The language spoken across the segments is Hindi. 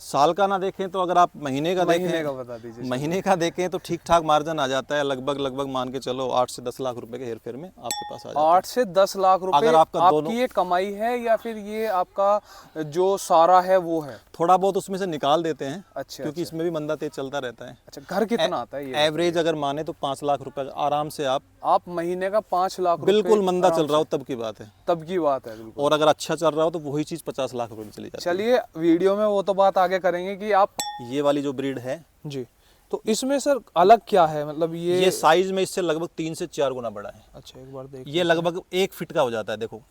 साल का ना देखें तो अगर आप महीने का देखें, बता दीजिए। महीने का देखें तो ठीक ठाक मार्जिन आ जाता है, लगभग मान के चलो 8 से 10 लाख रुपए के हेर फेर में आपके पास आ जाता है। 8 से 10 लाख रुपए अगर आपका दोनों आपकी ये कमाई है या फिर ये आपका जो सारा है वो है? थोड़ा बहुत उसमें से निकाल देते हैं। अच्छा, क्योंकि इसमें भी मंदा तेज चलता रहता है। अच्छा, घर कितना आता है ये? एवरेज अगर माने तो 5 लाख रुपए आराम से आप महीने का 5 लाख रुपए? बिल्कुल मंदा चल रहा हो तब की बात है। तब की बात है बिल्कुल। और अगर अच्छा चल रहा हो तो वही चीज 50 लाख रुपए में चली जाती है। चलिए वीडियो में वो तो बात आगे करेंगे कि आप ये वाली जो ब्रीड है जी, तो इसमें सर अलग क्या है, मतलब ये साइज में इससे लगभग 3 से 4 गुना बड़ा है। अच्छा, एक बार देखिए। ये लगभग 1 फीट का हो जाता है। देखो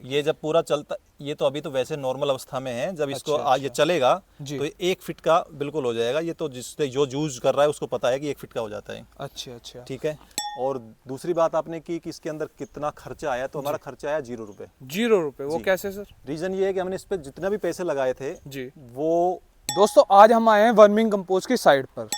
ये जब पूरा चलता, ये तो अभी तो वैसे नॉर्मल अवस्था में है, जब इसको ये चलेगा तो ये 1 फीट का बिल्कुल हो जाएगा। ये तो जिससे जो यूज कर रहा है उसको पता है कि 1 फीट का हो जाता है। अच्छा अच्छा, ठीक है। और दूसरी बात आपने की कि इसके अंदर कितना खर्चा आया, तो हमारा खर्चा आया 0 रुपए। 0 रुपए? वो कैसे सर? रीजन ये है कि हमने इस पे जितना भी पैसे लगाए थे जी, वो दोस्तों आज हम आए हैं वर्मिंग कंपोस्ट की साइट पर।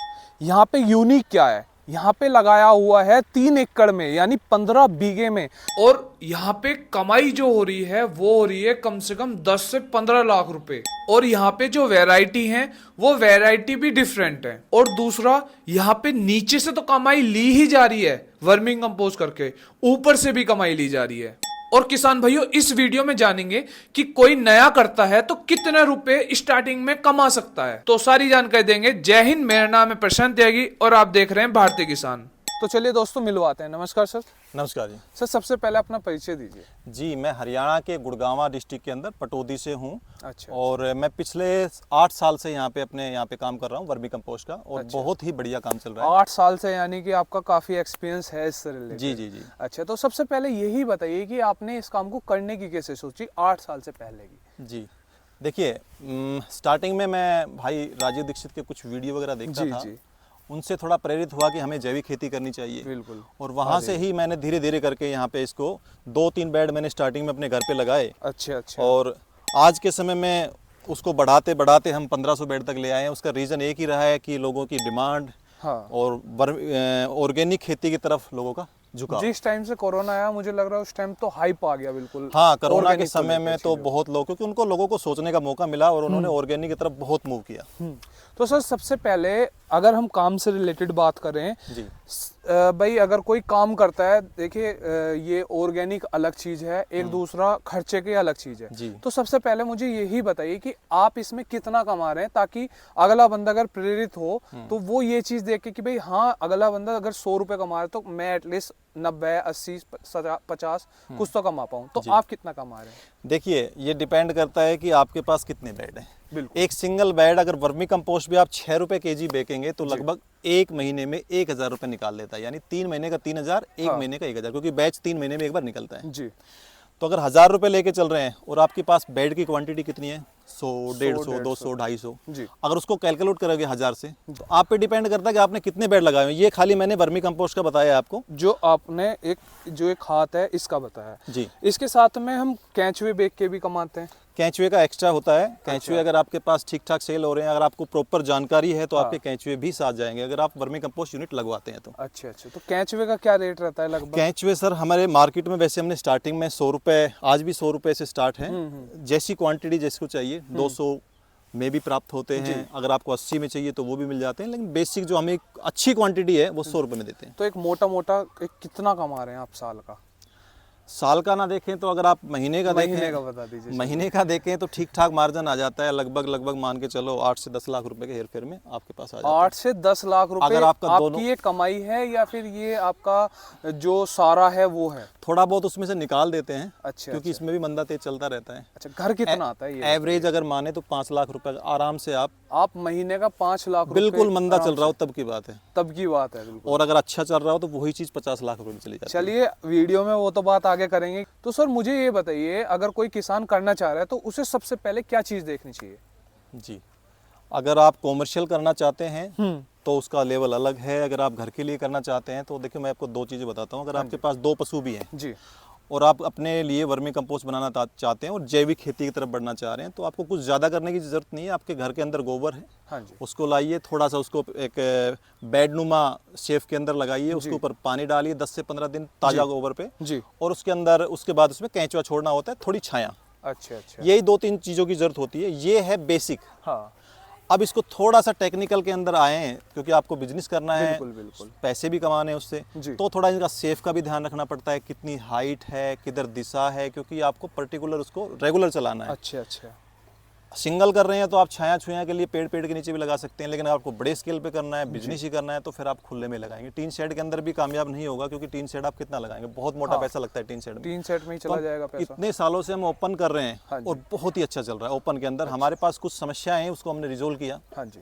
यहाँ पे यूनिक क्या है, यहाँ पे लगाया हुआ है 3 एकड़ में यानी 15 बीघे में, और यहाँ पे कमाई जो हो रही है वो हो रही है कम से कम 10 से 15 लाख रुपए। और यहाँ पे जो वैरायटी है वो वैरायटी भी डिफरेंट है। और दूसरा, यहाँ पे नीचे से तो कमाई ली ही जा रही है वर्मिंग कंपोस्ट करके, ऊपर से भी कमाई ली जा रही है। और किसान भाइयों, इस वीडियो में जानेंगे कि कोई नया करता है तो कितने रुपए स्टार्टिंग में कमा सकता है। तो सारी जानकारी देंगे। जय हिंद, मेरा नाम है प्रशांत त्यागी और आप देख रहे हैं भारतीय किसान। तो चलिए दोस्तों मिलवाते हैं। नमस्कार सर। नमस्कार जी। सर सबसे पहले अपना परिचय दीजिए। जी, मैं हरियाणा के गुड़गांवा डिस्ट्रिक्ट के अंदर पटौदी से हूँ। अच्छा। और मैं पिछले 8 साल से यहाँ पे काम कर रहा हूँ वर्मी कंपोस्ट का, और बहुत ही बढ़िया काम चल रहा है। 8 साल से, यानी कि आपका काफ़ी एक्सपीरियंस है इससे रिलेटेड? जी जी जी। अच्छा, तो सबसे पहले यही बताइए कि आपने इस काम को करने की कैसे सोची 8 साल से पहले की? जी देखिए, स्टार्टिंग में मैं भाई राजीव दीक्षित के कुछ वीडियो वगैरह देखता था। जी। उनसे थोड़ा प्रेरित हुआ कि हमें जैविक खेती करनी चाहिए। बिल्कुल। और वहाँ से ही मैंने धीरे धीरे करके यहाँ पे इसको 2-3 बेड मैंने स्टार्टिंग में अपने घर पे लगाए। अच्छा अच्छा। और आज के समय में उसको बढ़ाते बढ़ाते हम 1500 बेड तक ले आए हैं। उसका रीज़न एक ही रहा है कि लोगों की डिमांड और ऑर्गेनिक खेती की तरफ लोगों का झुकाव। जिस टाइम से कोरोना आया मुझे लग रहा है उस टाइम तो हाइप आ गया बिल्कुल। हाँ, कोरोना के समय में तो बहुत लोग, क्योंकि उनको लोगों को सोचने का मौका मिला और उन्होंने ऑर्गेनिक की तरफ बहुत मूव किया। तो सर सबसे पहले अगर हम काम से रिलेटेड बात करें जी, भाई अगर कोई काम करता है, देखिए ये ऑर्गेनिक अलग चीज है, एक दूसरा खर्चे की अलग चीज है। तो सबसे पहले मुझे यही बताइए कि आप इसमें कितना कमा रहे हैं, ताकि अगला बंदा अगर प्रेरित हो तो वो ये चीज देखे कि भाई हाँ, अगला बंदा अगर 100 रुपए कमा रहा है तो मैं एटलीस्ट 90, 80, 50 कुछ तो कमा पाऊँ। तो आप कितना कमा रहे हैं? देखिए, ये डिपेंड करता है कि आपके पास कितने बेड हैं। एक सिंगल बेड अगर वर्मी कंपोस्ट भी आप 6 रुपए केजी बेचेंगे तो लगभग 1 महीने में 1000 रुपए निकाल लेता है। यानी 3 महीने का 3000, 1 महीने का 1000, क्योंकि बैच 3 महीने में एक बार निकलता है जी। तो अगर 1000 रुपए लेके चल रहे हैं और आपके पास बेड की क्वांटिटी कितनी है, 100, 150, 200, 250, अगर उसको कैलकुलेट करोगे 1000 से, तो आप पे डिपेंड करता है कि आपने कितने बेड लगाए हैं। ये खाली मैंने वर्मी कंपोस्ट का बताया आपको, जो आपने एक हाथ है इसका बताया जी। इसके साथ में हम केंचुए बेच के भी कमाते हैं। केंचुए का एक्स्ट्रा होता है। केंचुए अगर आपके पास ठीक ठाक सेल हो रहे हैं, अगर आपको प्रॉपर जानकारी है तो आपके केंचुए भी साथ जाएंगे, अगर आप वर्मी कंपोस्ट यूनिट लगवाते हैं तो। अच्छा अच्छा। तो केंचुए का क्या रेट रहता है लगभग? केंचुए सर हमारे मार्केट में वैसे हमने स्टार्टिंग में 100 रुपए, आज भी 100 रुपए से स्टार्ट है। जैसी क्वांटिटी जिसको चाहिए 200 में भी प्राप्त होते हैं। अगर आपको 80 में चाहिए तो वो भी मिल जाते हैं, लेकिन बेसिक जो हमें अच्छी क्वांटिटी है वो 100 रुपए में देते हैं। तो एक मोटा कितना कमा रहे हैं आप साल का? साल का ना देखें तो अगर आप महीने का देखें, महीने का बता दीजिए। महीने का देखें तो ठीक ठाक मार्जिन आ जाता है। लगभग मान के चलो 8 से 10 लाख रुपए के हेर फेर में आपके पास आ जाता है। 8 से 10 लाख रुपए अगर आपका आपकी ये कमाई है या फिर ये आपका जो सारा है वो है? थोड़ा बहुत उसमें से निकाल देते हैं। अच्छा। क्योंकि इसमें भी मंदा तेज चलता रहता है। अच्छा, घर कितना आता है ये? एवरेज अगर माने तो 5 लाख रुपए आराम से आप महीने का 5 लाख रुपए? बिल्कुल मंदा चल रहा हो तब की बात है। तब की बात है बिल्कुल। और अगर अच्छा चल रहा हो तो वही चीज 50 लाख रुपए में चली जाती है। चलिए वीडियो में वो तो बात आगे करेंगे। तो सर मुझे ये बताइए, अगर कोई किसान करना चाह रहा है तो उसे सबसे पहले क्या चीज देखनी चाहिए? जी, अगर आप कॉमर्शियल करना चाहते हैं तो उसका लेवल अलग है। अगर आप घर के लिए करना चाहते हैं तो देखिए मैं आपको 2 चीजें बताता हूँ। अगर आपके पास 2 पशु भी हैं जी, और आप अपने लिए वर्मी कंपोस्ट बनाना चाहते हैं और जैविक खेती की तरफ बढ़ना चाह रहे हैं, तो आपको कुछ ज़्यादा करने की ज़रूरत नहीं है। आपके घर के अंदर गोबर है, हाँ जी, उसको लाइए, थोड़ा सा उसको एक बेडनुमा शेफ के अंदर लगाइए, उसके ऊपर पानी डालिए 10 से 15 दिन ताज़ा गोबर पे जी, और उसके अंदर उसके बाद उसमें केंचुआ छोड़ना होता है, थोड़ी छाया। अच्छा अच्छा। यही 2-3 चीज़ों की ज़रूरत होती है। ये है बेसिक। हाँ, अब इसको थोड़ा सा टेक्निकल के अंदर आए हैं, क्योंकि आपको बिजनेस करना है, बिल्कुल। पैसे भी कमाने हैं उससे, तो थोड़ा इनका सेफ का भी ध्यान रखना पड़ता है, कितनी हाइट है, किधर दिशा है, क्योंकि आपको पर्टिकुलर उसको रेगुलर चलाना है। अच्छा। सिंगल कर रहे हैं तो आप छाया छुया के लिए पेड़ के नीचे भी लगा सकते हैं, लेकिन अगर आपको बड़े स्केल पे करना है, बिजनेस ही करना है, तो फिर आप खुले में लगाएंगे। टीन शेड के अंदर भी कामयाब नहीं होगा, क्योंकि टीन शेड आप कितना लगाएंगे, बहुत मोटा पैसा लगता है टीन शेड में। टीन शेड में ही चला जाएगा पैसा। इतने सालों से हम ओपन कर रहे हैं और बहुत ही अच्छा चल रहा है ओपन के अंदर। हमारे पास कुछ समस्याएं हैं, उसको हमने रिजोल्व किया। हाँ जी।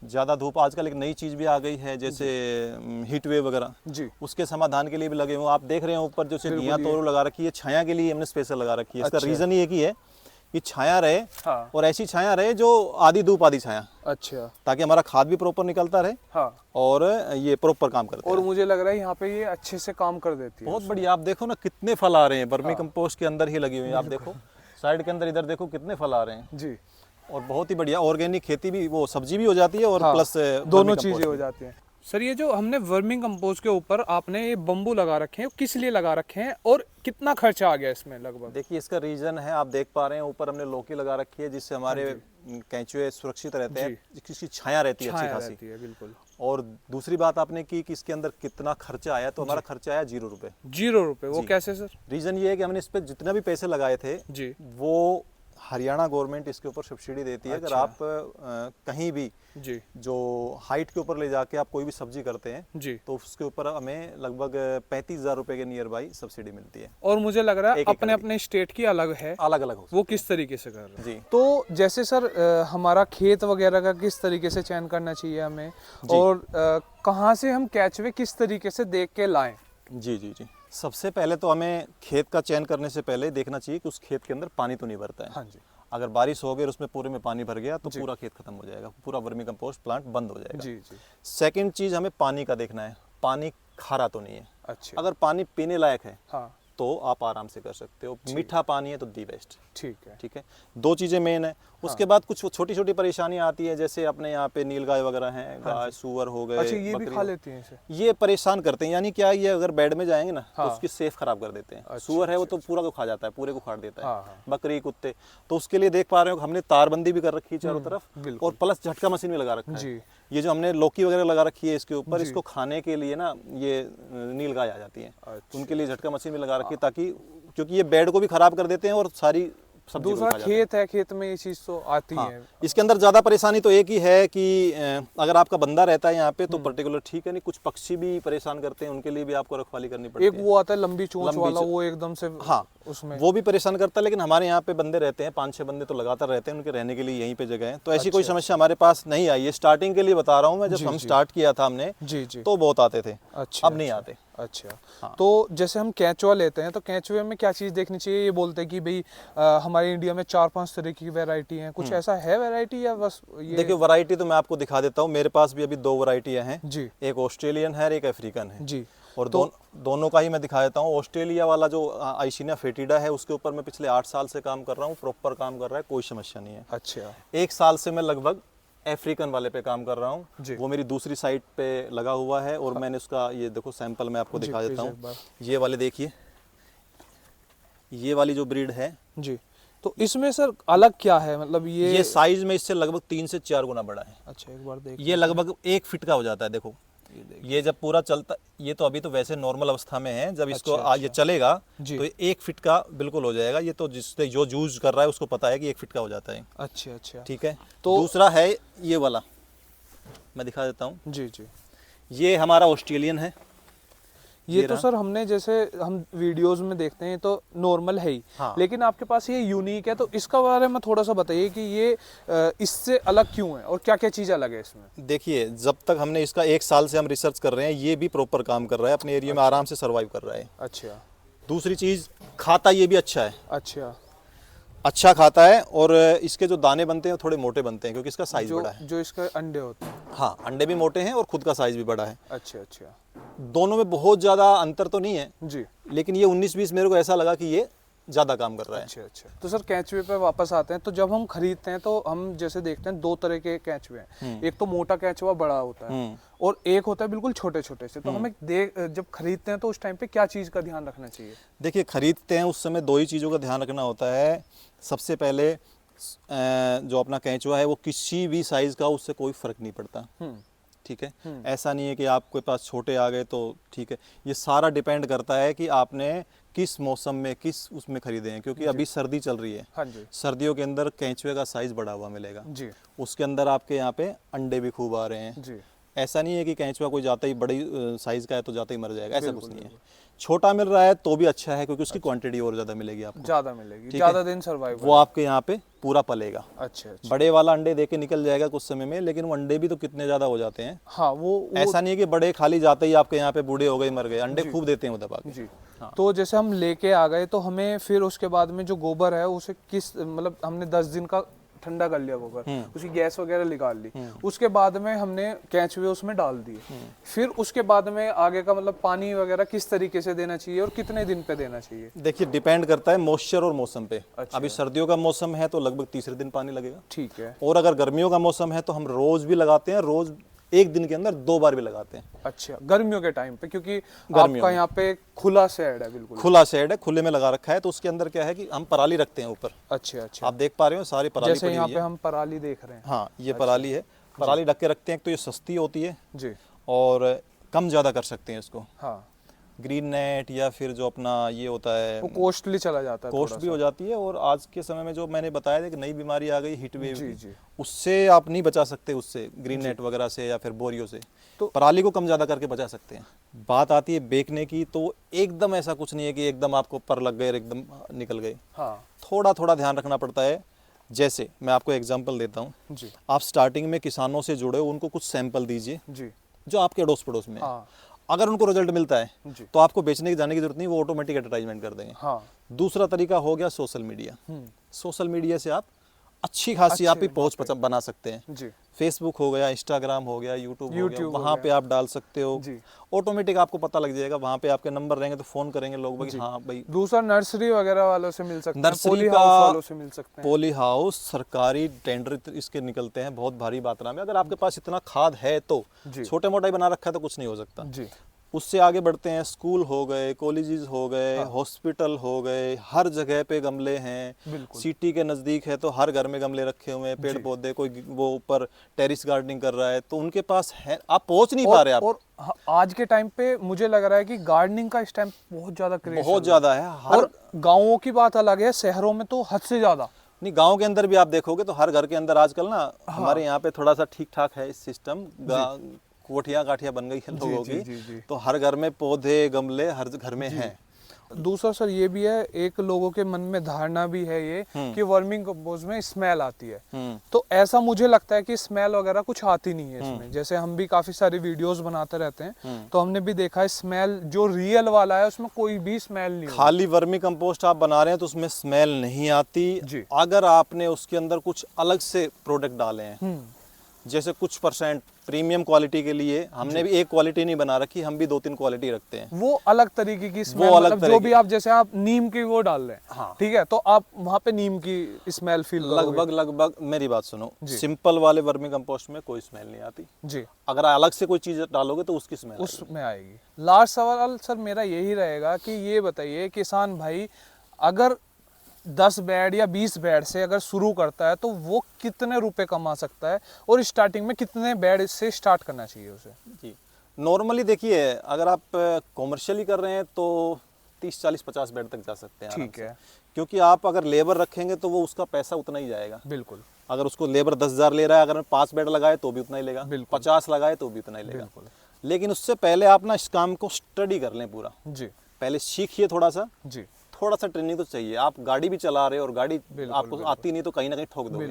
ज़्यादा धूप, आजकल एक नई चीज़ भी आ गई है, जैसे हीट वेव वगैरह जी, उसके समाधान के लिए भी लगे हुए। आप देख रहे हैं ऊपर जो घिया तोड़ लगा रखी है, छाया के लिए हमने स्पेशल लगा रखी है। इसका रीज़न ये की है कि छाया रहे, और ऐसी छाया रहे जो आधी धूप आधी छाया। अच्छा, ताकि हमारा खाद भी प्रॉपर निकलता रहे और ये प्रॉपर काम करते और मुझे लग रहा है यहाँ पे ये अच्छे से काम कर देती है। बहुत बढ़िया। आप देखो ना कितने फल आ रहे हैं, वर्मी कंपोस्ट के अंदर ही लगी हुई है। आप देखो साइड के अंदर, इधर देखो कितने फल आ रहे हैं जी, और बहुत ही बढ़िया। ऑर्गेनिक खेती भी, वो सब्जी भी हो जाती है और प्लस दोनों चीजें हो जाती हैं। सर, ये जो हमने वर्मिंग कंपोस्ट के ऊपर आपने ये बम्बू लगा रखे हैं, किस लिए लगा रखे हैं और कितना खर्चा आ गया इसमें लगभग? देखिए, इसका रीजन है, आप देख पा रहे हैं ऊपर हमने लौकी लगा रखी है, जिससे हमारे कैंचुए सुरक्षित रहते हैं, जिसकी छाया रहती है अच्छी खासी। बिल्कुल। और दूसरी बात आपने की कि इसके अंदर कितना खर्चा आया, तो हमारा खर्चा आया 0 रुपए। 0 रुपए? वो कैसे सर? रीजन ये है कि हमने इस पे जितना भी पैसे लगाए थे जी, वो हरियाणा गवर्नमेंट इसके ऊपर सब्सिडी देती है। अगर आप कहीं भी जी, जो हाइट के ऊपर ले जाके आप कोई भी सब्जी करते हैं जी, तो उसके ऊपर हमें लगभग 35,000 रुपए के नियर बाई सब्सिडी मिलती है। और मुझे लग रहा है अपने अपने स्टेट की अलग है, अलग अलग वो किस तरीके से कर रहे हैं। जी, तो जैसे सर हमारा खेत वगैरह का किस तरीके से चयन करना चाहिए हमें, और कहाँ से हम कैचवे किस तरीके से देख के लाएं? जी, सबसे पहले तो हमें खेत का चयन करने से पहले देखना चाहिए कि उस खेत के अंदर पानी तो नहीं भरता है। हाँ जी। अगर बारिश हो गई और उसमें पूरे में पानी भर गया तो पूरा खेत खत्म हो जाएगा, पूरा वर्मी कंपोस्ट प्लांट बंद हो जाएगा। जी। सेकंड चीज, हमें पानी का देखना है, पानी खारा तो नहीं है। अच्छा। अगर पानी पीने लायक है तो आप आराम से कर सकते हो। मीठा पानी है तो दी बेस्ट। ठीक है। 2 चीजें मेन है। उसके बाद कुछ छोटी छोटी परेशानियां आती है, जैसे अपने यहाँ पे नील गाय वगैरह हैं, गाय सुअर हो गए। अच्छा, ये भी खा लेती हैं इसे? ये परेशान करते हैं, यानी क्या, ये अगर बेड में जाएंगे ना तो उसकी सेफ खराब कर देते हैं। सुअर है वो तो पूरा को खा जाता है, पूरे को काट देता है। बकरी, कुत्ते, तो उसके लिए देख पा रहे हो हमने तारबंदी भी कर रखी है चारों तरफ, और प्लस झटका मशीन भी लगा रखा है। ये जो हमने लौकी वगैरह लगा रखी है इसके ऊपर, इसको खाने के लिए ना ये नील गाय आ जाती है, उनके लिए झटका मशीन भी लगा रखी है, ताकि, क्योंकि ये बेड को भी खराब कर देते हैं और सारी सब्जी। दूसरा खेत है, खेत में ये चीज तो आती है। इसके अंदर ज्यादा परेशानी तो एक ही है कि अगर आपका बंदा रहता है यहाँ पे तो पर्टिकुलर ठीक है, नहीं कुछ पक्षी भी परेशान करते हैं, उनके लिए भी आपको रखवाली करनी पड़ती है। एक वो आता है लंबी चोंच वाला, वो एकदम से, उसमें वो भी परेशान करता है, लेकिन हमारे यहाँ पे बंदे रहते हैं, 5-6 बंदे तो लगातार रहते हैं, उनके रहने के लिए यहीं पे जगह है, तो ऐसी कोई समस्या हमारे पास नहीं आई है। स्टार्टिंग के लिए बता रहा हूँ मैं, जब हम स्टार्ट किया था हमने तो बहुत आते थे, अब नहीं आते। अच्छा। तो जैसे हम कैचुआ लेते हैं तो कैचुए में क्या चीज़ देखनी चाहिए? ये बोलते हैं कि भाई हमारे इंडिया में 4-5 तरह की वैरायटी हैं, कुछ ऐसा है वैरायटी, या बस ये? देखिए, वैरायटी तो मैं आपको दिखा देता हूँ। मेरे पास भी अभी 2 वैरायटियाँ हैं जी, एक ऑस्ट्रेलियन है और एक अफ्रीकन है जी, और दोनों का ही मैं दिखा देता हूँ। ऑस्ट्रेलिया वाला जो आइसिनिया फेटिडा है, उसके ऊपर मैं पिछले 8 साल से काम कर रहा हूँ, प्रॉपर काम कर रहा है, कोई समस्या नहीं है। अच्छा। 1 साल से मैं लगभग अफ्रीकन वाले पे काम कर रहा हूँ, वो मेरी दूसरी साइट पे लगा हुआ है, और मैंने उसका ये देखो सैंपल मैं आपको दिखा देता हूँ। ये वाले देखिए, ये वाली जो ब्रीड है जी, तो इसमें सर अलग क्या है? मतलब ये साइज में इससे लगभग 3 से 4 गुना बड़ा है। अच्छा, एक बार देख, ये लगभग 1 फीट का हो जाता है। देखो ये जब पूरा चलता, ये तो अभी तो वैसे नॉर्मल अवस्था में है, जब इसको ये चलेगा तो 1 फीट का बिल्कुल हो जाएगा। ये तो जिससे जो यूज कर रहा है उसको पता है कि 1 फीट का हो जाता है। अच्छा। ठीक है। तो दूसरा है ये वाला, मैं दिखा देता हूँ जी। ये हमारा ऑस्ट्रेलियन है। ये तो सर हमने, जैसे हम वीडियोस में देखते हैं तो नॉर्मल है ही, लेकिन आपके पास ये यूनिक है, तो इसका बारे में थोड़ा सा बताइए कि ये इससे अलग क्यों है और क्या क्या चीज़ अलग है इसमें? देखिए, जब तक हमने इसका 1 साल से हम रिसर्च कर रहे हैं, ये भी प्रॉपर काम कर रहा है, अपने एरिया में आराम से सर्वाइव कर रहा है। अच्छा। दूसरी चीज़, खाता ये भी अच्छा है। अच्छा खाता है, और इसके जो दाने बनते हैं थोड़े मोटे बनते हैं, क्योंकि इसका साइज बड़ा है। जो इसके अंडे होते हैं, हाँ, अंडे भी मोटे हैं और खुद का साइज भी बड़ा है। अच्छा। दोनों में बहुत ज्यादा अंतर तो नहीं है जी, लेकिन ये 19-20 मेरे को ऐसा लगा कि ये ज्यादा काम कर रहा है। अच्छा। तो सर कैचवे पे वापस आते हैं, तो जब हम खरीदते हैं तो हम जैसे देखते हैं 2 तरह के कैचवे हैं, एक तो मोटा कैचवा बड़ा होता है और एक होता है बिल्कुल छोटे छोटे से। तो हमें जब खरीदते हैं तो उस टाइम पे क्या चीज का ध्यान रखना चाहिए? देखिए, खरीदते हैं उस समय 2 ही चीजों का ध्यान रखना होता है। सबसे पहले जो अपना कैंचुआ है वो किसी भी साइज का उससे कोई फर्क नहीं पड़ता। ठीक है, ऐसा नहीं है कि आपके पास छोटे आ गए तो ठीक है। ये सारा डिपेंड करता है कि आपने किस मौसम में किस उसमें खरीदे हैं, क्योंकि अभी सर्दी चल रही है। हाँ जी। सर्दियों के अंदर कैंचुए का साइज बढ़ा हुआ मिलेगा जी। उसके अंदर आपके यहाँ पे अंडे भी खूब आ रहे हैं जी। ऐसा नहीं है कि कैंचुआ कोई जाता ही बड़ी साइज का है तो जाता ही मर जाएगा, ऐसा कुछ नहीं है। छोटा मिल रहा है तो भी अच्छा है क्योंकि उसकी क्वांटिटी और ज़्यादा मिलेगी आपको, ज़्यादा मिलेगी, ठीक ज़्यादा है? दिन सर्वाइव वो आपके यहाँ पे पूरा पलेगा। अच्छा अच्छा। बड़े वाला अंडे दे के निकल जाएगा कुछ समय में, लेकिन वो अंडे भी तो कितने ज़्यादा हो जाते हैं। हाँ वो ऐसा नहीं है कि बड़े खाली जाते ही आपके यहाँ पे बूढ़े हो गए मर गए, अंडे खूब देते हैं वो दबा के। जी। तो जैसे हम लेके आ गए तो हमें फिर उसके बाद में जो गोबर है उसे किस मतलब हमने 10 दिन का ठंडा कर लिया गोबर, उसकी गैस वगैरह निकाल ली, उसके बाद में हमने कैंचुए उसमें डाल दिए, फिर उसके बाद में आगे का मतलब पानी वगैरह किस तरीके से देना चाहिए और कितने दिन पे देना चाहिए? देखिए डिपेंड करता है मॉइस्चर और मौसम पे। अभी सर्दियों का मौसम है तो लगभग तीसरे दिन पानी लगेगा, ठीक है। और अगर गर्मियों का मौसम है तो हम रोज भी लगाते हैं, रोज एक दिन के अंदर 2 बार भी लगाते हैं। अच्छा, गर्मियों के टाइम पे, क्योंकि आपका यहाँ पे खुला शेड है, बिल्कुल खुला शेड है, खुले में लगा रखा है, तो उसके अंदर क्या है कि हम पराली रखते हैं ऊपर। अच्छा अच्छा। आप देख पा रहे हो सारी पराली जैसे पड़ी यहाँ हुई पे है। हम पराली देख रहे हैं। हाँ ये पराली है, पराली ढक के रखते हैं। एक तो ये सस्ती होती है जी। और कम ज़्यादा कर सकते हैं इसको। हाँ, ग्रीन नेट या फिर जो अपना ये होता है वो कॉस्टली चला जाता है, कॉस्ट थोड़ा भी हो जाती है। और आज के समय में जो मैंने बताया था कि नई बीमारी आ गई हीट वेव जी की, जी। उससे आप नहीं बचा सकते, उससे ग्रीन नेट वगैरह से या फिर बोरियो से, तो पराली को कम ज़्यादा करके बचा सकते हैं। बात आती है बेचने की, तो एकदम ऐसा कुछ नहीं है कि एकदम आपको पर लग गए और एकदम निकल गए। हाँ थोड़ा थोड़ा ध्यान रखना पड़ता है। जैसे मैं आपको एग्जांपल देता हूँ, जी आप स्टार्टिंग में किसानों से जुड़े हो, उनको कुछ सैंपल दीजिए जी। जो आपके अड़ोस पड़ोस में है। हाँ अगर उनको रिजल्ट मिलता है जी। तो आपको बेचने की जाने की जरूरत नहीं, वो ऑटोमेटिक एडवर्टाइजमेंट कर देंगे। हाँ। दूसरा तरीका हो गया सोशल मीडिया। सोशल मीडिया से आप अच्छी खासी आप ही पहुंच बना सकते हैं। जी। फेसबुक हो गया, इंस्टाग्राम हो गया, यूट्यूब हो गया, हो वहाँ पे आप डाल सकते हो। जी। ऑटोमेटिक आपको पता लग जाएगा, वहाँ पे आपके नंबर रहेंगे तो फोन करेंगे लोग भाई, हाँ भाई। दूसरा नर्सरी वगैरह वालों से मिल सकते हैं, नर्सरी पॉली का हाउस वालों से मिल सकते हैं। पॉली हाउस सरकारी टेंडर इसके निकलते हैं बहुत भारी मात्रा में। अगर आपके पास इतना खाद है तो, छोटे मोटा ही बना रखा है तो कुछ नहीं हो सकता जी। उससे आगे बढ़ते हैं। स्कूल हो गए, कॉलेजेस हो गए, हॉस्पिटल हो गए, हर जगह पे गमले हैं। सिटी के नज़दीक है तो हर घर में गमले रखे हुए हैं, पेड़ पौधे, कोई वो ऊपर टेरिस गार्डनिंग कर रहा है तो उनके पास है, आप पहुंच नहीं पा रहे आप। और आज के टाइम पे मुझे लग रहा है कि गार्डनिंग का इस टाइम बहुत ज़्यादा क्रेज, बहुत ज़्यादा है। और गाँवों की बात अलग है, शहरों में तो हद से ज़्यादा। नहीं, गांव के अंदर भी आप देखोगे तो हर घर के अंदर आजकल ना, हमारे यहाँ पे थोड़ा सा ठीक ठाक है सिस्टम, कोठियाँ काठियाँ बन गई है लोगों की, तो हर घर में पौधे गमले हर घर में हैं। दूसरा सर ये भी है, एक लोगों के मन में धारणा भी है ये कि वर्मिंग कंपोस्ट में स्मेल आती है, तो ऐसा मुझे लगता है कि स्मेल वगैरह कुछ आती नहीं है इसमें। जैसे हम भी काफी सारी वीडियोस बनाते रहते हैं तो हमने भी देखा है स्मेल जो रियल वाला है उसमें कोई भी स्मेल नहीं। खाली वर्मी कंपोस्ट आप बना रहे हैं तो उसमें स्मेल नहीं आती। अगर आपने उसके अंदर कुछ अलग से प्रोडक्ट डाले हैं, जैसे कुछ % प्रीमियम क्वालिटी के लिए, हमने भी एक क्वालिटी नहीं बना रखी, हम भी 2-3 क्वालिटी रखते हैं, वो अलग तरीके की स्मेल, वो अलग मतलब जो भी आप, जैसे आप नीम की वो डाल रहे हैं, हाँ, ठीक है, तो आप वहाँ पे नीम की स्मेल फील लगभग मेरी बात सुनो, सिंपल वाले वर्मी कंपोस्ट में कोई स्मेल नहीं आती जी। अगर अलग से कोई चीज डालोगे तो उसकी स्मेल उसमें आएगी। लास्ट सवाल सर मेरा यही रहेगा कि ये बताइए किसान भाई, अगर 10 बेड या 20 बेड से अगर शुरू करता है तो वो कितने रुपए कमा सकता है, और स्टार्टिंग में कितने बेड से स्टार्ट करना चाहिए उसे? जी, नॉर्मली देखिए अगर आप कॉमर्शियली कर रहे हैं तो 30-40-50 बेड तक जा सकते हैं, ठीक है, क्योंकि आप अगर लेबर रखेंगे तो वो उसका पैसा उतना ही जाएगा। बिल्कुल। अगर उसको लेबर 10,000 ले रहा है, अगर 5 बेड लगाए तो भी उतना ही लेगा, 50 लगाए तो भी उतना ही लेगा। लेकिन उससे पहले आप ना इस काम को स्टडी कर लें पूरा जी, पहले सीखिए थोड़ा सा जी, थोड़ा सा ट्रेनिंग तो चाहिए। आप गाड़ी भी चला रहे हो और गाड़ी आपको आती नहीं तो कहीं ना कहीं ठोक दोगे,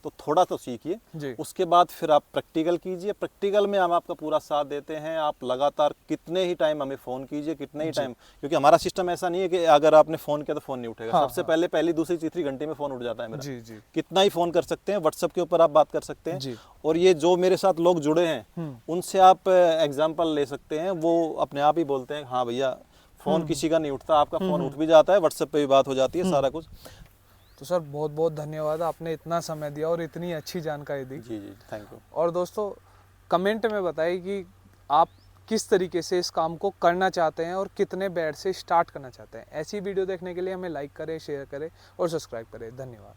तो थोड़ा तो सीखिए। उसके बाद फिर आप प्रैक्टिकल कीजिए। प्रैक्टिकल में हम आपका पूरा साथ देते हैं। आप लगातार कितने ही टाइम हमें फ़ोन कीजिए, कितने ही टाइम, क्योंकि हमारा सिस्टम ऐसा नहीं है कि अगर आपने फ़ोन किया तो फ़ोन नहीं उठेगा। सबसे पहले पहली दूसरी तीसरी घंटे में फ़ोन उठ जाता है मेरा। जी जी, कितना ही फ़ोन कर सकते हैं, व्हाट्सएप के ऊपर आप बात कर सकते हैं। और ये जो मेरे साथ लोग जुड़े हैं उनसे आप एग्जाम्पल ले सकते हैं, वो अपने आप ही बोलते हैं हाँ भैया फोन किसी का नहीं उठता, आपका फोन उठ भी जाता है, व्हाट्सएप पे भी बात हो जाती है, सारा कुछ। तो सर बहुत बहुत धन्यवाद, आपने इतना समय दिया और इतनी अच्छी जानकारी दी। जी जी, थैंक यू। और दोस्तों कमेंट में बताइए कि आप किस तरीके से इस काम को करना चाहते हैं और कितने बेड से स्टार्ट करना चाहते हैं। ऐसी वीडियो देखने के लिए हमें लाइक करें, शेयर करें और सब्सक्राइब करें। धन्यवाद।